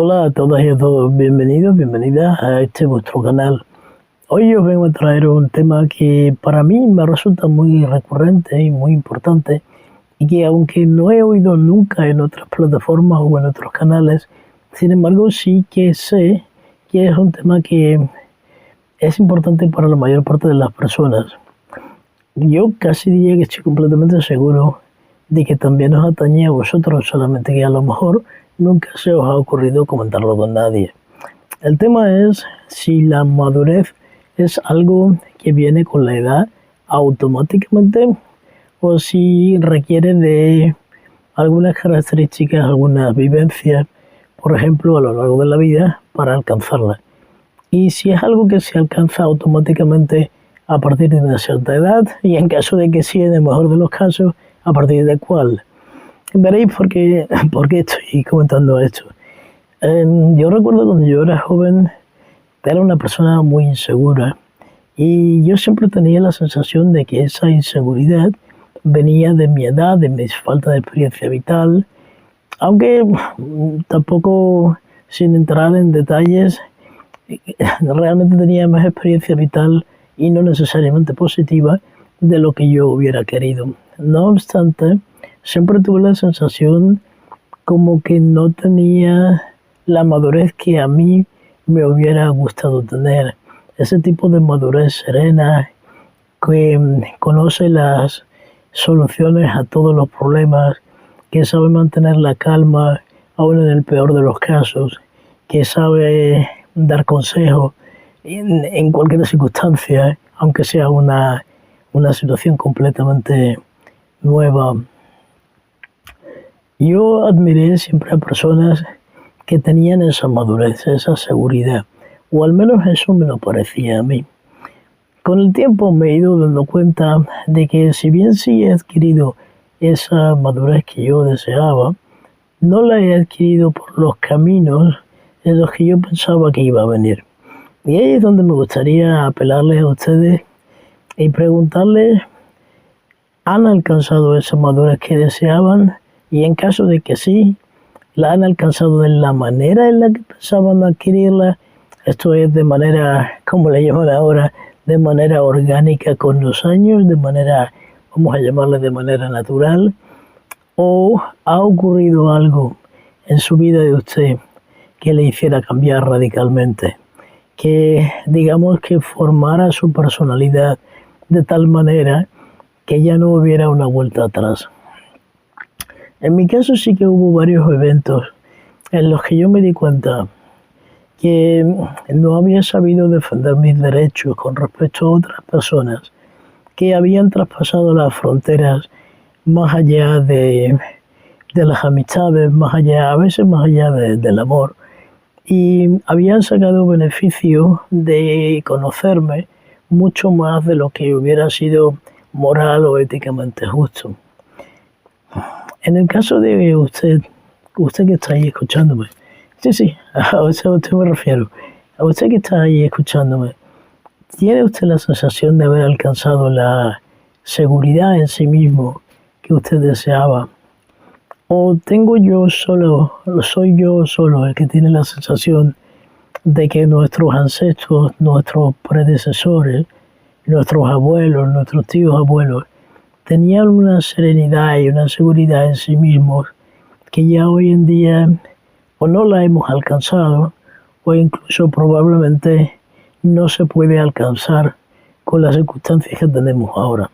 Hola a todas y a todos, bienvenidos, bienvenidas a este vuestro canal. Hoy os vengo a traer un tema que para mí me resulta muy recurrente y muy importante y que aunque no he oído nunca en otras plataformas o en otros canales, sin embargo sí que sé que es un tema que es importante para la mayor parte de las personas. Yo casi diría que estoy completamente seguro de que también os atañe a vosotros, solamente que a lo mejor nunca se os ha ocurrido comentarlo con nadie. El tema es si la madurez es algo que viene con la edad automáticamente o si requiere de algunas características, algunas vivencias, por ejemplo, a lo largo de la vida para alcanzarla. Y si es algo que se alcanza automáticamente a partir de una cierta edad y en caso de que sí, en el mejor de los casos, a partir de cuál. Veréis por qué estoy comentando esto. Yo recuerdo cuando yo era joven, era una persona muy insegura y yo siempre tenía la sensación de que esa inseguridad venía de mi edad, de mi falta de experiencia vital, aunque tampoco sin entrar en detalles, realmente tenía más experiencia vital y no necesariamente positiva de lo que yo hubiera querido. No obstante, siempre tuve la sensación como que no tenía la madurez que a mí me hubiera gustado tener. Ese tipo de madurez serena que conoce las soluciones a todos los problemas, que sabe mantener la calma aún en el peor de los casos, que sabe dar consejos en cualquier circunstancia, aunque sea una situación completamente nueva. Yo admiré siempre a personas que tenían esa madurez, esa seguridad, o al menos eso me lo parecía a mí. Con el tiempo me he ido dando cuenta de que si bien sí he adquirido esa madurez que yo deseaba, no la he adquirido por los caminos en los que yo pensaba que iba a venir. Y ahí es donde me gustaría apelarles a ustedes y preguntarles, ¿han alcanzado esa madurez que deseaban? Y en caso de que sí, ¿la han alcanzado de la manera en la que pensaban adquirirla? Esto es de manera, como le llaman ahora, de manera orgánica con los años, de manera, vamos a llamarle de manera natural. ¿O ha ocurrido algo en su vida de usted que le hiciera cambiar radicalmente? Que digamos que formara su personalidad de tal manera que ya no hubiera una vuelta atrás. En mi caso sí que hubo varios eventos en los que yo me di cuenta que no había sabido defender mis derechos con respecto a otras personas que habían traspasado las fronteras más allá de las amistades, más allá, a veces más allá del amor, y habían sacado beneficio de conocerme mucho más de lo que hubiera sido moral o éticamente justo. En el caso de usted que está ahí escuchándome, sí, a usted me refiero, a usted que está ahí escuchándome, ¿tiene usted la sensación de haber alcanzado la seguridad en sí mismo que usted deseaba? ¿O soy yo solo el que tiene la sensación de que nuestros ancestros, nuestros predecesores, nuestros abuelos, nuestros tíos abuelos, tenían una serenidad y una seguridad en sí mismos que ya hoy en día o no la hemos alcanzado o incluso probablemente no se puede alcanzar con las circunstancias que tenemos ahora?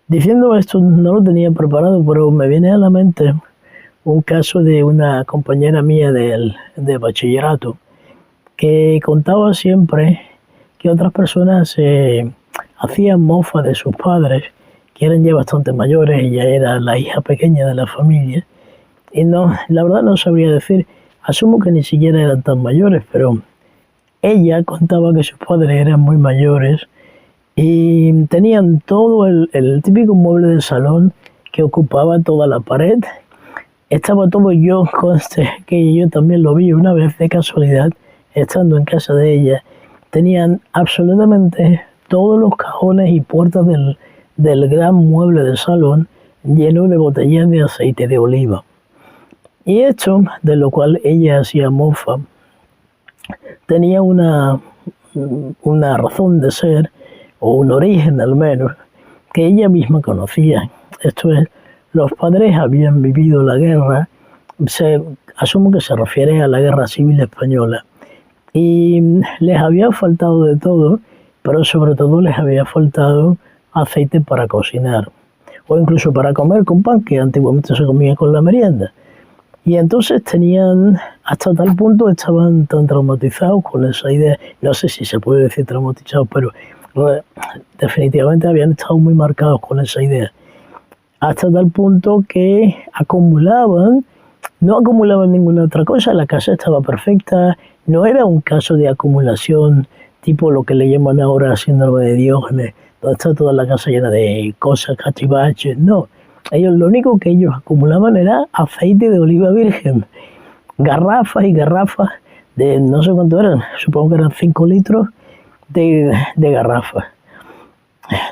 Diciendo esto, no lo tenía preparado, pero me viene a la mente un caso de una compañera mía de bachillerato que contaba siempre que otras personas hacían mofa de sus padres, que eran ya bastante mayores, ella era la hija pequeña de la familia, y no, la verdad no sabría decir, asumo que ni siquiera eran tan mayores, pero ella contaba que sus padres eran muy mayores y tenían todo el típico mueble de salón que ocupaba toda la pared. Estaba todo, yo conste que yo también lo vi una vez de casualidad, estando en casa de ella. Tenían absolutamente todos los cajones y puertas del gran mueble de salón lleno de botellas de aceite de oliva. Y esto, de lo cual ella hacía mofa, tenía una razón de ser, o un origen al menos, que ella misma conocía. Esto es, los padres habían vivido la guerra, asumo que se refiere a la Guerra Civil Española, y les había faltado de todo, pero sobre todo les había faltado aceite para cocinar, o incluso para comer con pan, que antiguamente se comía con la merienda. Y entonces tenían, hasta tal punto estaban tan traumatizados con esa idea, no sé si se puede decir traumatizados, pero definitivamente habían estado muy marcados con esa idea. Hasta tal punto que no acumulaban ninguna otra cosa, la casa estaba perfecta, no era un caso de acumulación tipo lo que le llaman ahora síndrome de Diógenes, donde está toda la casa llena de cosas, cachivaches, no. Lo único que ellos acumulaban era aceite de oliva virgen, garrafas y garrafas de no sé cuánto eran, supongo que eran 5 litros de garrafas.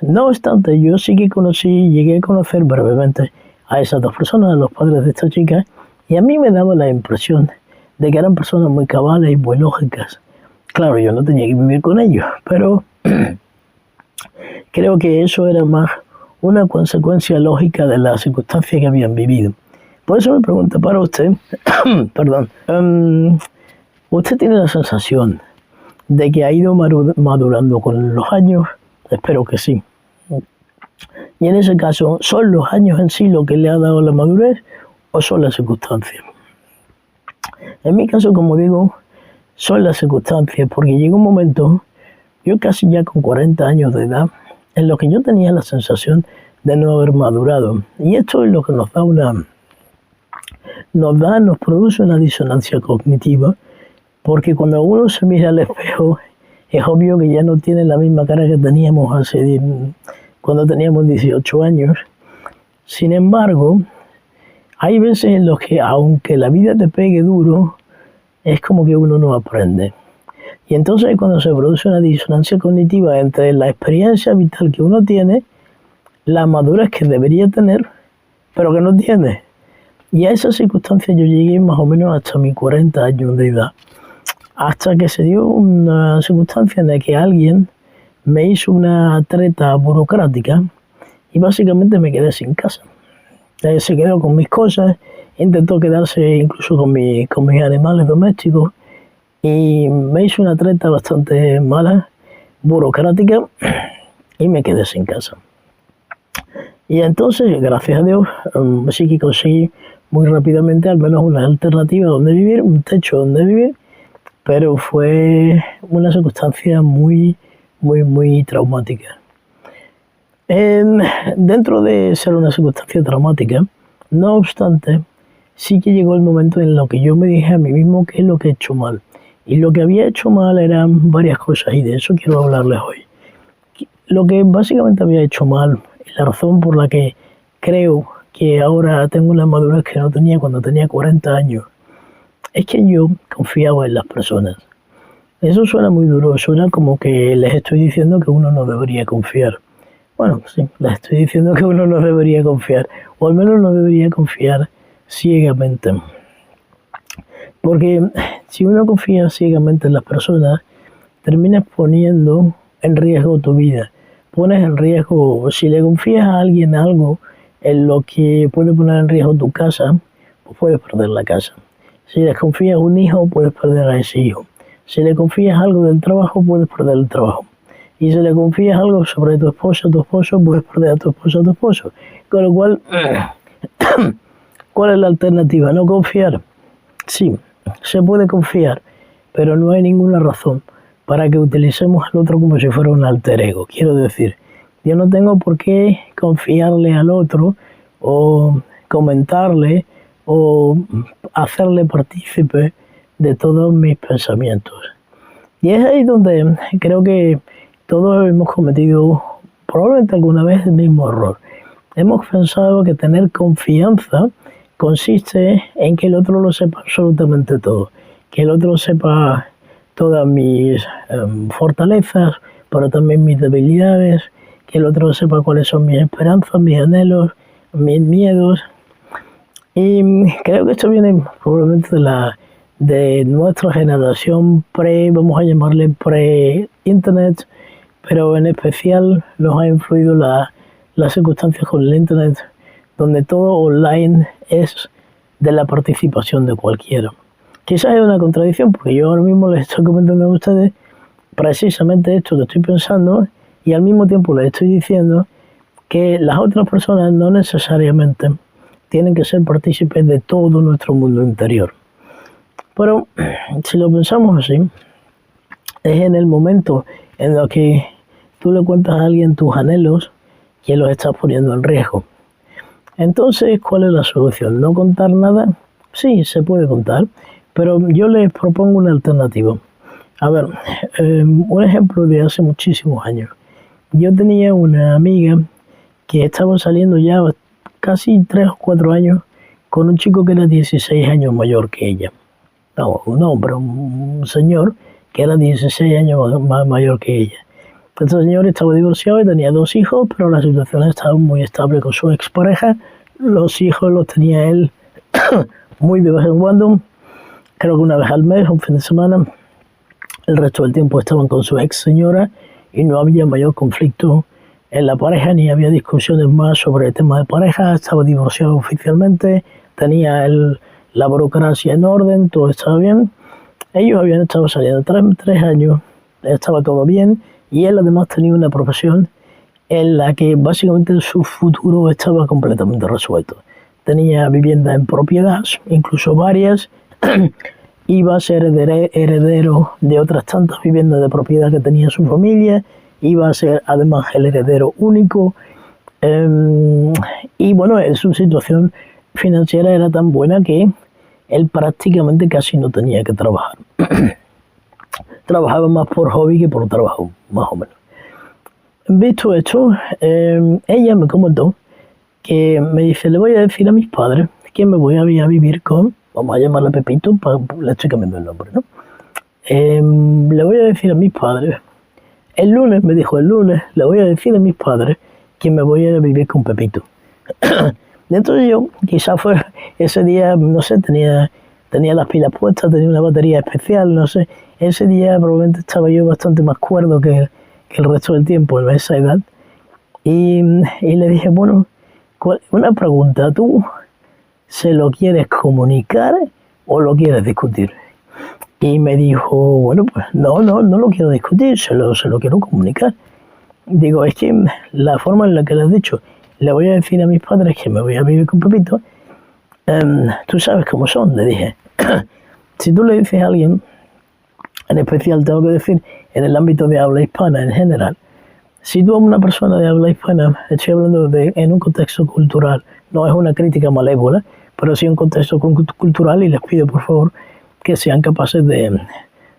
No obstante, yo sí que llegué a conocer brevemente a esas dos personas, a los padres de esta chica, y a mí me daba la impresión de que eran personas muy cabales y muy lógicas. Claro, yo no tenía que vivir con ellos, pero creo que eso era más una consecuencia lógica de las circunstancias que habían vivido. Por eso me pregunto para usted, perdón, ¿usted tiene la sensación de que ha ido madurando con los años? Espero que sí. Y en ese caso, ¿son los años en sí lo que le ha dado la madurez o son las circunstancias? En mi caso, como digo, son las circunstancias, porque llega un momento, yo casi ya con 40 años de edad, en lo que yo tenía la sensación de no haber madurado. Y esto es lo que nos produce una disonancia cognitiva, porque cuando uno se mira al espejo, es obvio que ya no tiene la misma cara que teníamos cuando teníamos 18 años. Sin embargo, hay veces en los que, aunque la vida te pegue duro, es como que uno no aprende. Y entonces cuando se produce una disonancia cognitiva entre la experiencia vital que uno tiene, la madurez que debería tener, pero que no tiene. Y a esa circunstancia yo llegué más o menos hasta mis 40 años de edad. Hasta que se dio una circunstancia en la que alguien me hizo una treta burocrática y básicamente me quedé sin casa. Se quedó con mis cosas, intentó quedarse incluso con mis animales domésticos y me hizo una treta bastante mala, burocrática, y me quedé sin casa. Y entonces, gracias a Dios, sí que conseguí muy rápidamente al menos una alternativa donde vivir, un techo donde vivir, pero fue una circunstancia muy, muy, muy traumática. Dentro de ser una circunstancia traumática, no obstante, sí que llegó el momento en lo que yo me dije a mí mismo qué es lo que he hecho mal. Y lo que había hecho mal eran varias cosas y de eso quiero hablarles hoy. Lo que básicamente había hecho mal, y la razón por la que creo que ahora tengo una madurez que no tenía cuando tenía 40 años, es que yo confiaba en las personas. Eso suena muy duro, suena como que les estoy diciendo que uno no debería confiar. Bueno, sí, les estoy diciendo que uno no debería confiar, o al menos no debería confiar ciegamente. Porque si uno confía ciegamente en las personas, terminas poniendo en riesgo tu vida. Pones en riesgo, si le confías a alguien algo en lo que puede poner en riesgo tu casa, pues puedes perder la casa. Si le confías a un hijo, puedes perder a ese hijo. Si le confías algo del trabajo, puedes perder el trabajo. Y si le confías algo sobre tu esposo, puedes perder a tu esposo. Con lo cual, ¿cuál es la alternativa? ¿No confiar? Sí, se puede confiar, pero no hay ninguna razón para que utilicemos al otro como si fuera un alter ego. Quiero decir, yo no tengo por qué confiarle al otro o comentarle o hacerle partícipe de todos mis pensamientos. Y es ahí donde creo que todos hemos cometido probablemente alguna vez el mismo error. Hemos pensado que tener confianza consiste en que el otro lo sepa absolutamente todo, que el otro sepa todas mis fortalezas, pero también mis debilidades, que el otro sepa cuáles son mis esperanzas, mis anhelos, mis miedos. Y creo que esto viene probablemente de nuestra generación vamos a llamarle pre-internet, pero en especial nos ha influido las circunstancias con el internet, donde todo online es de la participación de cualquiera. Quizás es una contradicción, porque yo ahora mismo les estoy comentando a ustedes precisamente esto que estoy pensando y al mismo tiempo les estoy diciendo que las otras personas no necesariamente tienen que ser partícipes de todo nuestro mundo interior. Pero si lo pensamos así, es en el momento en el que tú le cuentas a alguien tus anhelos que los estás poniendo en riesgo. Entonces, ¿cuál es la solución? ¿No contar nada? Sí, se puede contar, pero yo les propongo una alternativa. A ver, un ejemplo de hace muchísimos años. Yo tenía una amiga que estaba saliendo ya casi 3 o 4 años con un chico que era 16 años mayor que ella. No, un hombre, un señor que era 16 años más mayor que ella. Este señor estaba divorciado y tenía 2 hijos, pero la situación estaba muy estable con su expareja. Los hijos los tenía él muy de vez en cuando, creo que una vez al mes, un fin de semana. El resto del tiempo estaban con su ex señora y no había mayor conflicto en la pareja, ni había discusiones más sobre el tema de pareja. Estaba divorciado oficialmente, tenía la burocracia en orden, todo estaba bien. Ellos habían estado saliendo 3 años, estaba todo bien, y él además tenía una profesión en la que básicamente su futuro estaba completamente resuelto. Tenía vivienda en propiedad, incluso varias, iba a ser heredero de otras tantas viviendas de propiedad que tenía su familia, iba a ser además el heredero único, y bueno, su situación financiera era tan buena que él prácticamente casi no tenía que trabajar. Trabajaba más por hobby que por trabajo, más o menos. Visto esto, ella me comentó que me dice, le voy a decir a mis padres que me voy a vivir con, vamos a llamarle Pepito, le estoy cambiando el nombre, ¿no? Le voy a decir a mis padres, el lunes, me dijo, el lunes, le voy a decir a mis padres que me voy a ir a vivir con Pepito. Entonces yo, quizás fue ese día, no sé, tenía las pilas puestas, tenía una batería especial, no sé. Ese día probablemente estaba yo bastante más cuerdo que el resto del tiempo en esa edad. Y le dije, bueno, una pregunta, ¿tú se lo quieres comunicar o lo quieres discutir? Y me dijo, bueno, pues no lo quiero discutir, se lo quiero comunicar. Digo, es que la forma en la que le has dicho, le voy a decir a mis padres que me voy a vivir con Pepito, tú sabes cómo son, le dije. Si tú le dices a alguien, en especial tengo que decir, en el ámbito de habla hispana en general, si tú a una persona de habla hispana, estoy hablando en un contexto cultural, no es una crítica malévola, pero sí un contexto cultural, y les pido por favor que sean capaces de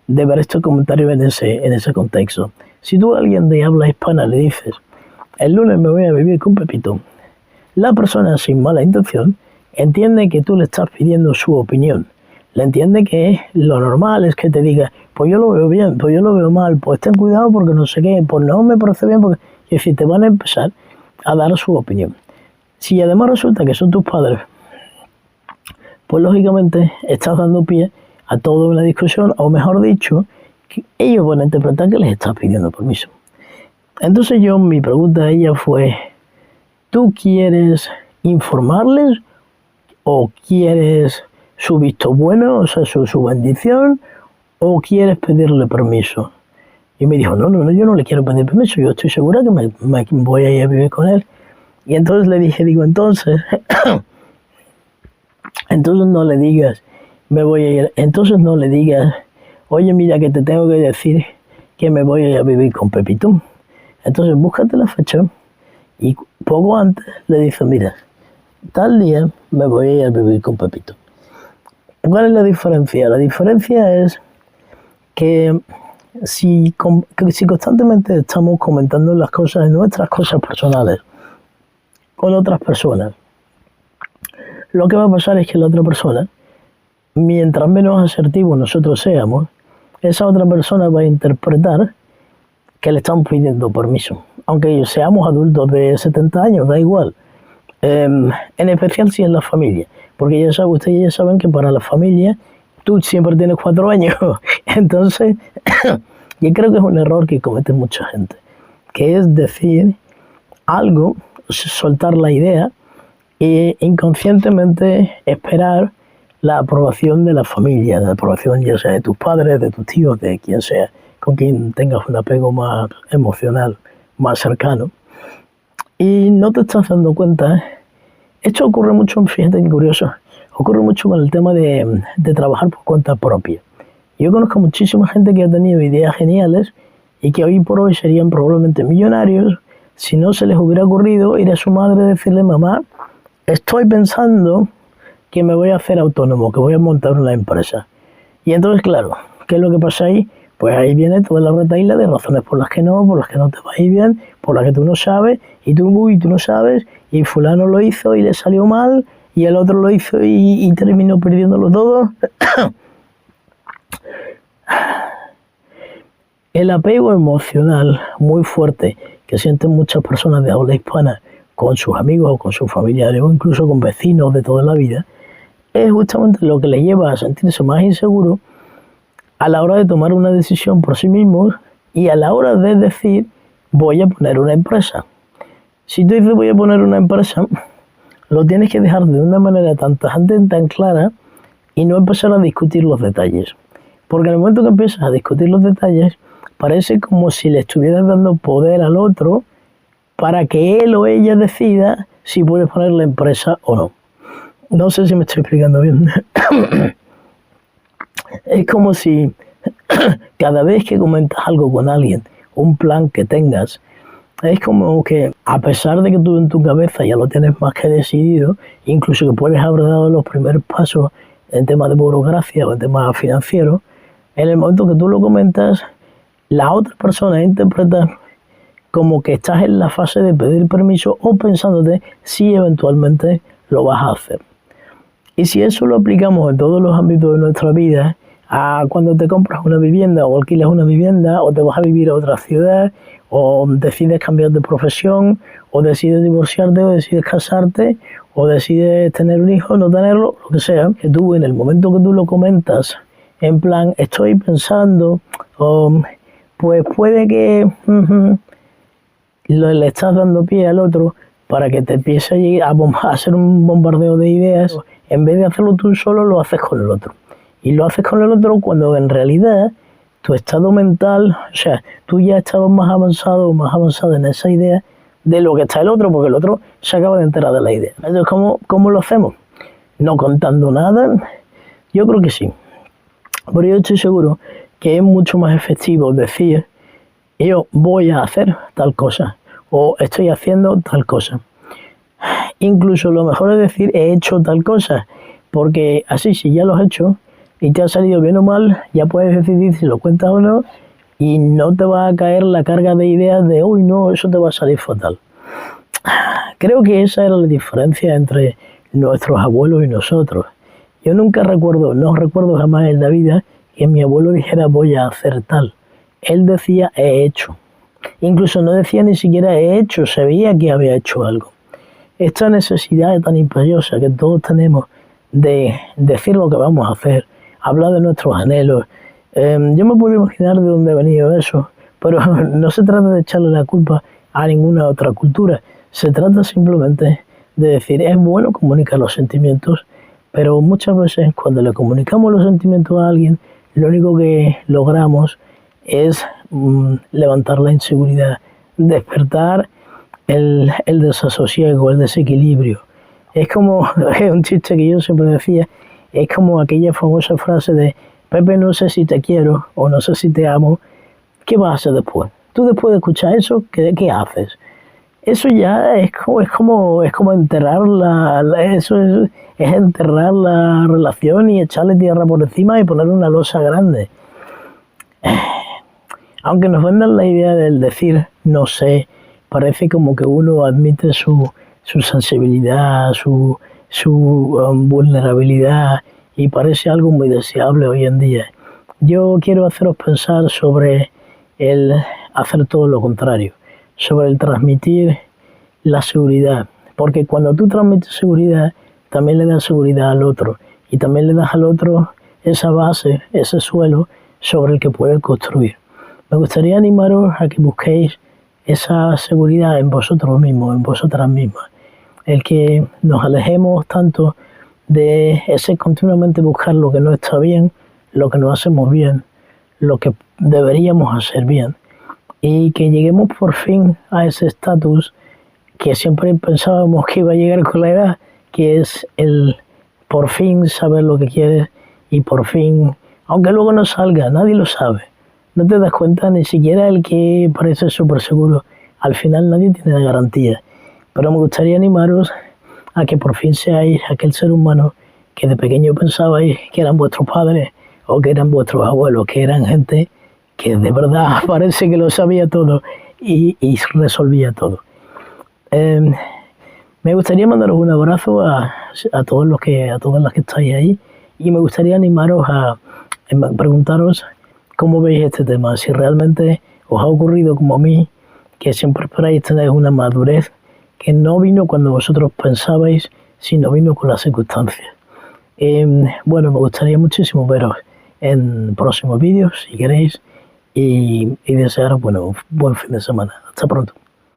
ver estos comentarios en ese contexto. Si tú a alguien de habla hispana le dices, el lunes me voy a vivir con Pepito, la persona sin mala intención entiende que tú le estás pidiendo su opinión. Le entiende que lo normal es que te diga, pues yo lo veo bien, pues yo lo veo mal, pues ten cuidado porque no sé qué, pues no me parece bien, porque... Es decir, te van a empezar a dar su opinión. Si además resulta que son tus padres, pues lógicamente estás dando pie a toda una discusión, o mejor dicho, que ellos van a interpretar que les estás pidiendo permiso. Entonces mi pregunta a ella fue, ¿tú quieres informarles o quieres su visto bueno, o sea, su bendición, o quieres pedirle permiso? Y me dijo, no, yo no le quiero pedir permiso, yo estoy segura que me voy a ir a vivir con él. Y entonces le dije, entonces no le digas, me voy a ir, entonces no le digas, oye, mira que te tengo que decir que me voy a ir a vivir con Pepito. Entonces búscate la fecha y poco antes le dices, mira, tal día me voy a ir a vivir con Pepito. ¿Cuál es la diferencia? La diferencia es que si constantemente estamos comentando las cosas, nuestras cosas personales, con otras personas, lo que va a pasar es que la otra persona, mientras menos asertivos nosotros seamos, esa otra persona va a interpretar que le estamos pidiendo permiso. Aunque seamos adultos de 70 años, da igual. En especial si es la familia. porque ya saben, ustedes ya saben que para la familia tú siempre tienes 4 años. Entonces, yo creo que es un error que comete mucha gente, que es decir algo, soltar la idea e inconscientemente esperar la aprobación de la familia, la aprobación ya sea de tus padres, de tus tíos, de quien sea, con quien tengas un apego más emocional, más cercano. Y no te estás dando cuenta. Esto ocurre mucho, fíjate qué curioso, ocurre mucho con el tema de trabajar por cuenta propia. Yo conozco muchísima gente que ha tenido ideas geniales y que hoy por hoy serían probablemente millonarios si no se les hubiera ocurrido ir a su madre y decirle: mamá, estoy pensando que me voy a hacer autónomo, que voy a montar una empresa. Y entonces, claro, ¿qué es lo que pasa ahí? Pues ahí viene toda la retahíla de razones por las que no te va a ir bien, por las que tú no sabes, y tú no sabes, y fulano lo hizo y le salió mal, y el otro lo hizo y terminó perdiéndolo todo. El apego emocional muy fuerte que sienten muchas personas de habla hispana con sus amigos o con sus familiares o incluso con vecinos de toda la vida, es justamente lo que les lleva a sentirse más inseguros a la hora de tomar una decisión por sí mismos y a la hora de decir: voy a poner una empresa. Si tú dices voy a poner una empresa, lo tienes que dejar de una manera tan tajante, tan clara, y no empezar a discutir los detalles. Porque en el momento que empiezas a discutir los detalles, parece como si le estuvieras dando poder al otro para que él o ella decida si puede poner la empresa o no. No sé si me estoy explicando bien. Es como si cada vez que comentas algo con alguien, un plan que tengas, es como que a pesar de que tú en tu cabeza ya lo tienes más que decidido, incluso que puedes haber dado los primeros pasos en temas de burocracia o en temas financieros, en el momento que tú lo comentas, la otra persona interpreta como que estás en la fase de pedir permiso o pensándote si eventualmente lo vas a hacer. Y si eso lo aplicamos en todos los ámbitos de nuestra vida, a cuando te compras una vivienda o alquilas una vivienda o te vas a vivir a otra ciudad o decides cambiar de profesión o decides divorciarte o decides casarte o decides tener un hijo o no tenerlo, lo que sea, que tú en el momento que tú lo comentas en plan estoy pensando, pues puede que le estás dando pie al otro para que te empiece a hacer un bombardeo de ideas. En vez de hacerlo tú solo, lo haces con el otro. Y lo haces con el otro cuando en realidad tu estado mental, o sea, tú ya estabas más avanzado o más avanzada en esa idea de lo que está el otro, porque el otro se acaba de enterar de la idea. Entonces, ¿cómo lo hacemos? No contando nada. Yo creo que sí. Pero yo estoy seguro que es mucho más efectivo decir: yo voy a hacer tal cosa o estoy haciendo tal cosa. Incluso lo mejor es decir he hecho tal cosa, porque así si ya lo has hecho y te ha salido bien o mal, ya puedes decidir si lo cuentas o no y no te va a caer la carga de ideas de uy no, eso te va a salir fatal. Creo que esa era la diferencia entre nuestros abuelos y nosotros. Yo no recuerdo jamás en la vida que mi abuelo dijera voy a hacer tal. Él decía he hecho. Incluso no decía ni siquiera he hecho, sabía que había hecho algo. Esta necesidad tan imperiosa que todos tenemos de decir lo que vamos a hacer, hablar de nuestros anhelos. Yo me puedo imaginar de dónde ha venido eso, pero no se trata de echarle la culpa a ninguna otra cultura. Se trata simplemente de decir, es bueno comunicar los sentimientos, pero muchas veces cuando le comunicamos los sentimientos a alguien, lo único que logramos es levantar la inseguridad, despertar el desasosiego, el desequilibrio. Es como, es un chiste que yo siempre decía, es como aquella famosa frase de Pepe, no sé si te quiero o no sé si te amo, ¿qué vas a hacer después? Tú después de escuchar eso, ¿qué haces? Eso ya es como enterrar es enterrar la relación y echarle tierra por encima y poner una losa grande. Aunque nos vendan la idea del decir no sé, parece como que uno admite su sensibilidad, su vulnerabilidad y parece algo muy deseable hoy en día. Yo quiero haceros pensar sobre el hacer todo lo contrario, sobre el transmitir la seguridad, porque cuando tú transmites seguridad, también le das seguridad al otro y también le das al otro esa base, ese suelo sobre el que puede construir. Me gustaría animaros a que busquéis esa seguridad en vosotros mismos, en vosotras mismas. El que nos alejemos tanto de ese continuamente buscar lo que no está bien, lo que no hacemos bien, lo que deberíamos hacer bien, y que lleguemos por fin a ese estatus que siempre pensábamos que iba a llegar con la edad, que es el por fin saber lo que quieres y por fin, aunque luego no salga, nadie lo sabe. No te das cuenta, ni siquiera el que parece súper seguro. Al final nadie tiene la garantía. Pero me gustaría animaros a que por fin seáis aquel ser humano que de pequeño pensabais que eran vuestros padres o que eran vuestros abuelos, que eran gente que de verdad parece que lo sabía todo y resolvía todo. Me gustaría mandaros un abrazo a todos a todas las que estáis ahí, y me gustaría animaros a preguntaros cómo veis este tema, si realmente os ha ocurrido como a mí, que siempre esperáis tener una madurez que no vino cuando vosotros pensabais, sino vino con las circunstancias. Bueno, me gustaría muchísimo veros en próximos vídeos, si queréis, y desearos, bueno, un buen fin de semana. Hasta pronto.